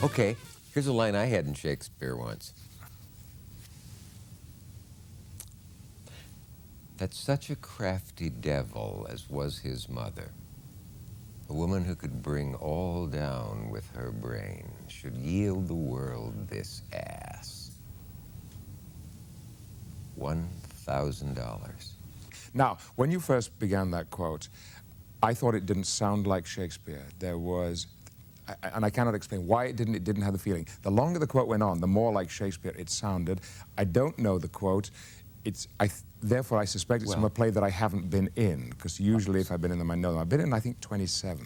Okay, here's a line I had in Shakespeare once. That such a crafty devil as was his mother, a woman who could bring all down with her brain, should yield the world this ass. $1,000. Now, when you first began that quote, I thought it didn't sound like Shakespeare. There was, and I cannot explain why it didn't have the feeling. The longer the quote went on, the more like Shakespeare it sounded. I don't know the quote. Therefore, I suspect it's from a play that I haven't been in, because usually if I've been in them, I know them. I've been in, I think, 27.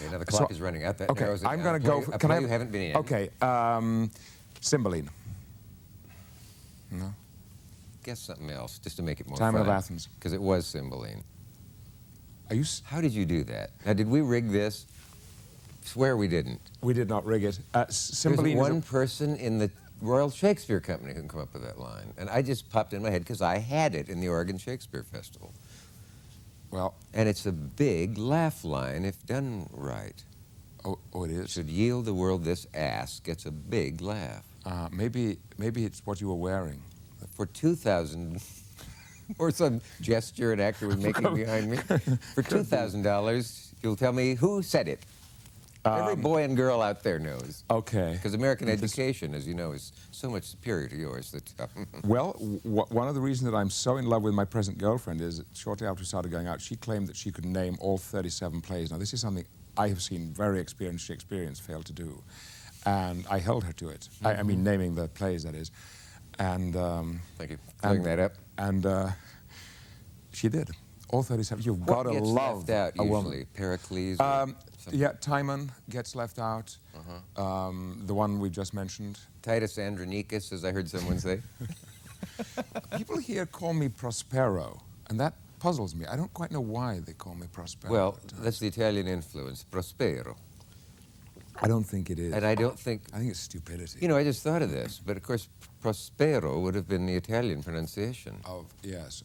Okay, now the clock is running out. That okay, narrows it I'm down. going to go for... A play you haven't been in. Okay, Cymbeline. No? Guess something else, just to make it more Timon fun. of Athens. Because it was Cymbeline. Are you... How did you do that? Now, did we rig this? Swear we didn't. We did not rig it. Cymbeline There's one person in the Royal Shakespeare Company who can come up with that line. And I just popped in my head because I had it in the Oregon Shakespeare Festival. Well... And it's a big laugh line if done right. Oh, it is? Should yield the world this ass gets a big laugh. Maybe it's what you were wearing. For 2,000, or some gesture an actor was making behind me. For $2,000, you'll tell me who said it. Every boy and girl out there knows. Okay. Because American education, as you know, is so much superior to yours. That well, one of the reasons that I'm so in love with my present girlfriend is that shortly after we started going out, she claimed that she could name all 37 plays. Now, this is something I have seen very experienced Shakespeareans fail to do. And I held her to it. I mean, naming the plays, that is. And thank you for clearing that up. And she did. All 37. You've got to love out, a usually? woman. Pericles? Yeah, Timon gets left out. The one we just mentioned. Titus Andronicus, as I heard someone say. People here call me Prospero, and that puzzles me. I don't quite know why they call me Prospero. Well, that's the Italian influence, Prospero. I don't think it is. And I don't think... I think it's stupidity. You know, I just thought of this, but of course, Prospero would have been the Italian pronunciation. Yes.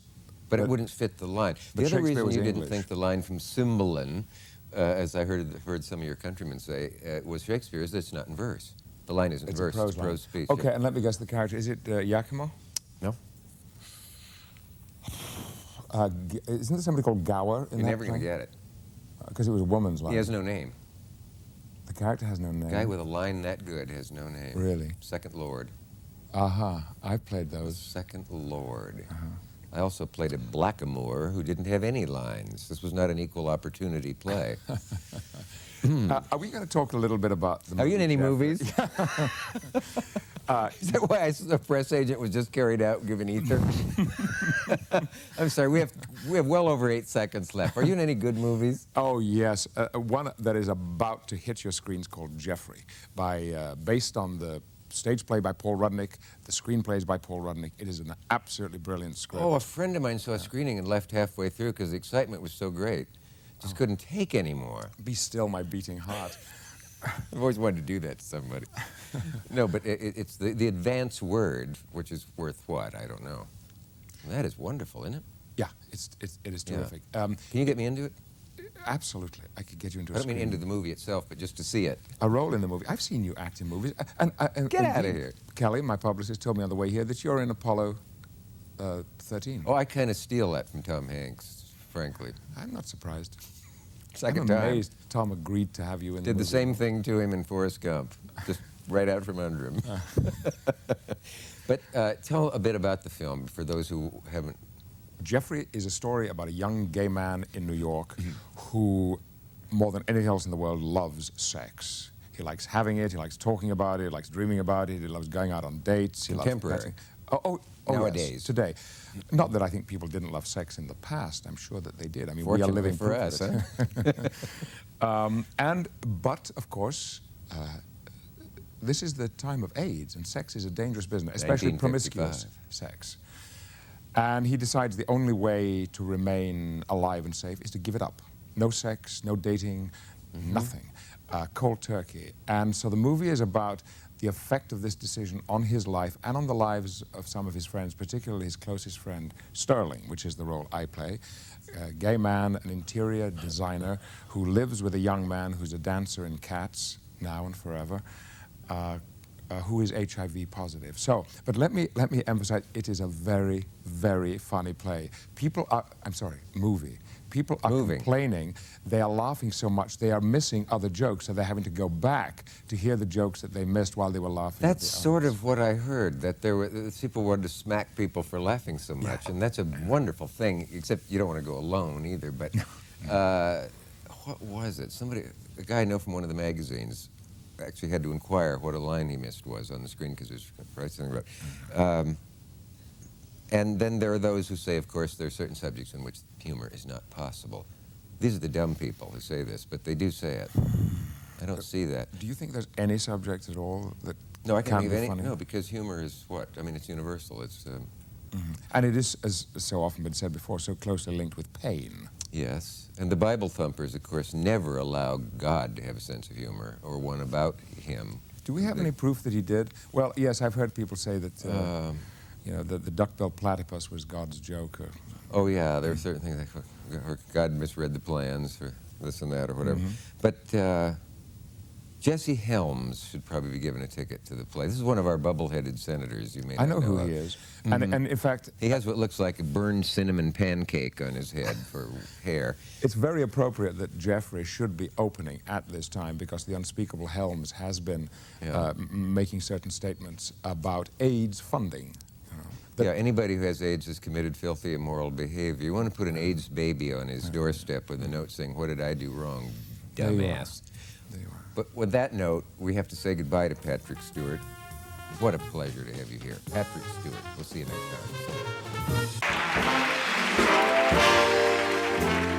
But it wouldn't fit the line. The other reason you didn't think the line from Cymbeline, as I heard some of your countrymen say, was Shakespeare, is that it's not in verse. The line isn't in verse, it's prose speech. Okay, and let me guess the character. Is it Iachimo? No. Isn't there somebody called Gower in that You're never going to play? get it. Because it was a woman's line. He has no name. The character has no name? A guy with a line that good has no name. Really? Second Lord. I've played those. Second Lord. I also played a blackamoor who didn't have any lines. This was not an equal opportunity play. Are we going to talk a little bit about the movie? Are you in any movies? Is that why a press agent was just carried out given ether? I'm sorry, we have well over 8 seconds left. Are you in any good movies? Oh, yes. One that is about to hit your screens called Jeffrey, based on the stage play by Paul Rudnick. The screenplay is by Paul Rudnick. It is an absolutely brilliant script. Oh, a friend of mine saw a screening and left halfway through because the excitement was so great. Just couldn't take anymore. Be still, my beating heart. I've always wanted to do that to somebody. No, but it's the advance word, which is worth what? I don't know. That is wonderful, isn't it? Yeah, it is terrific. Yeah. Can you get me into it? Absolutely. I could get you into I don't mean into the movie itself, but just to see it. A role in the movie. I've seen you act in movies. Get out of here. Kelly, my publicist, told me on the way here that you're in Apollo 13. Oh, I kind of steal that from Tom Hanks, frankly. I'm not surprised. Second I'm time. amazed Tom agreed to have you in the movie. Did the same thing to him in Forrest Gump, just right out from under him. But tell a bit about the film for those who haven't. Jeffrey is a story about a young gay man in New York who, more than anything else in the world, loves sex. He likes having it, he likes talking about it, he likes dreaming about it, he loves going out on dates. Contemporary. Nowadays. Yes, today. Not that I think people didn't love sex in the past. I'm sure that they did. I mean, we are living for us, huh? But, of course, this is the time of AIDS, and sex is a dangerous business, especially promiscuous sex. And he decides the only way to remain alive and safe is to give it up. No sex, no dating, nothing. Cold turkey. And so the movie is about the effect of this decision on his life and on the lives of some of his friends, particularly his closest friend, Sterling, which is the role I play. A gay man, an interior designer who lives with a young man who's a dancer in Cats, now and forever. who is HIV positive. So, but let me emphasize, it is a very, very funny play. Movie. People are complaining, they are laughing so much, they are missing other jokes, so they're having to go back to hear the jokes that they missed while they were laughing. That's sort of what I heard, that people wanted to smack people for laughing so much, and that's a wonderful thing, except you don't want to go alone either, but what was it? A guy I know from one of the magazines, actually had to inquire what a line he missed was on the screen because it was something about. And then there are those who say, of course, there are certain subjects in which humor is not possible. These are the dumb people who say this, but they do say it. I don't see that. Do you think there's any subject at all that No, I can't can think of be any. funny? No, because humor is what? I mean, it's universal. It's And it is, as so often been said before, so closely linked with pain. yes. And the Bible thumpers, of course, never allow God to have a sense of humor or one about him. Do we have any proof that he did? Well, yes, I've heard people say that. You know, the duck-billed platypus was God's joke. Oh, yeah, there are certain things like God misread the plans for this and that or whatever. But Jesse Helms should probably be given a ticket to the play. This is one of our bubble-headed senators, you may not know who of. he is. And in fact... He has what looks like a burned cinnamon pancake on his head for hair. It's very appropriate that Jeffrey should be opening at this time because the unspeakable Helms has been making certain statements about AIDS funding. Yeah, anybody who has AIDS has committed filthy, immoral behavior. You want to put an AIDS baby on his doorstep with a note saying, "What did I do wrong, dumbass?" There you are. But with that note, we have to say goodbye to Patrick Stewart. What a pleasure to have you here. Patrick Stewart. We'll see you next time.